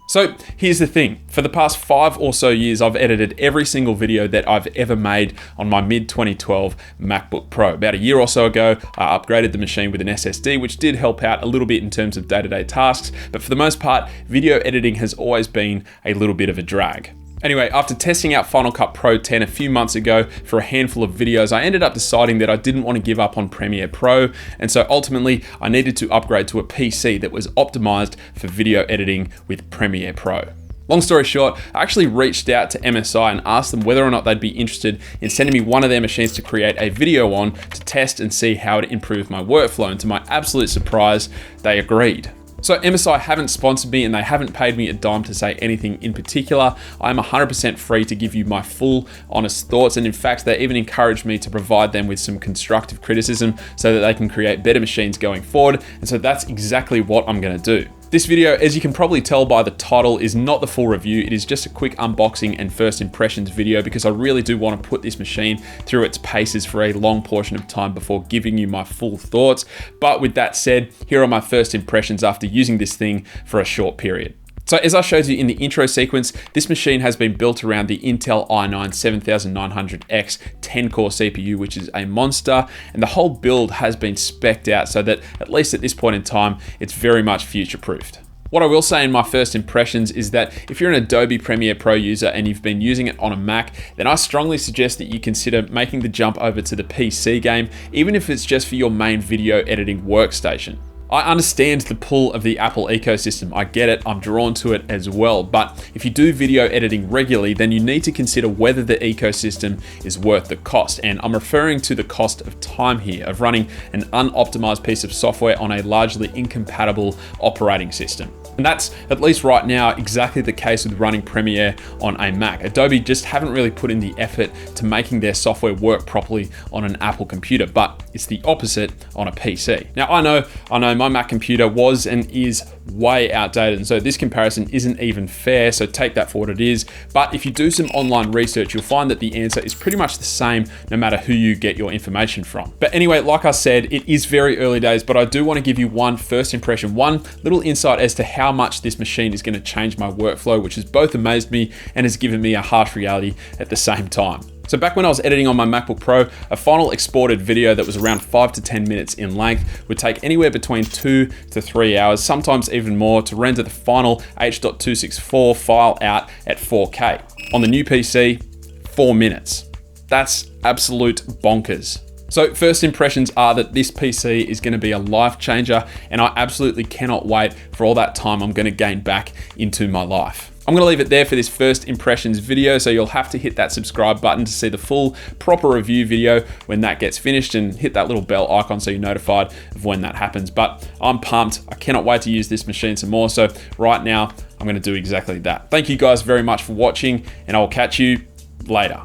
So here's the thing, for the past 5 or so years, I've edited every single video that I've ever made on my mid-2012 MacBook Pro. About a year or so ago, I upgraded the machine with an SSD, which did help out a little bit in terms of day-to-day tasks, but for the most part, video editing has always been a little bit of a drag. Anyway, after testing out Final Cut Pro 10 a few months ago for a handful of videos, I ended up deciding that I didn't want to give up on Premiere Pro, and so ultimately I needed to upgrade to a PC that was optimized for video editing with Premiere Pro. Long story short, I actually reached out to MSI and asked them whether or not they'd be interested in sending me one of their machines to create a video on to test and see how it improved my workflow, and to my absolute surprise, they agreed. So MSI haven't sponsored me and they haven't paid me a dime to say anything in particular. I'm 100% free to give you my full honest thoughts, and in fact they even encouraged me to provide them with some constructive criticism so that they can create better machines going forward, and so that's exactly what I'm going to do. This video, as you can probably tell by the title, is not the full review. It is just a quick unboxing and first impressions video because I really do want to put this machine through its paces for a long portion of time before giving you my full thoughts. But with that said, here are my first impressions after using this thing for a short period. So as I showed you in the intro sequence, this machine has been built around the Intel i9 7900X 10-core CPU, which is a monster, and the whole build has been spec'd out so that, at least at this point in time, it's very much future-proofed. What I will say in my first impressions is that if you're an Adobe Premiere Pro user and you've been using it on a Mac, then I strongly suggest that you consider making the jump over to the PC game, even if it's just for your main video editing workstation. I understand the pull of the Apple ecosystem, I get it, I'm drawn to it as well, but if you do video editing regularly, then you need to consider whether the ecosystem is worth the cost, and I'm referring to the cost of time here, of running an unoptimized piece of software on a largely incompatible operating system. And that's, at least right now, exactly the case with running Premiere on a Mac. Adobe just haven't really put in the effort to making their software work properly on an Apple computer, but it's the opposite on a PC. Now, I know my Mac computer was and is way outdated, and so this comparison isn't even fair, so take that for what it is. But if you do some online research, you'll find that the answer is pretty much the same no matter who you get your information from. But anyway, like I said, it is very early days, but I do want to give you one first impression, one little insight as to how much this machine is going to change my workflow, which has both amazed me and has given me a harsh reality at the same time. So back when I was editing on my MacBook Pro, a final exported video that was around 5 to 10 minutes in length would take anywhere between 2 to 3 hours, sometimes even more, to render the final H.264 file out at 4K. On the new PC, 4 minutes. That's absolute bonkers. So first impressions are that this PC is going to be a life changer, and I absolutely cannot wait for all that time I'm going to gain back into my life. I'm going to leave it there for this first impressions video, so you'll have to hit that subscribe button to see the full proper review video when that gets finished, and hit that little bell icon so you're notified of when that happens. But I'm pumped. I cannot wait to use this machine some more, so right now I'm going to do exactly that. Thank you guys very much for watching, and I'll catch you later.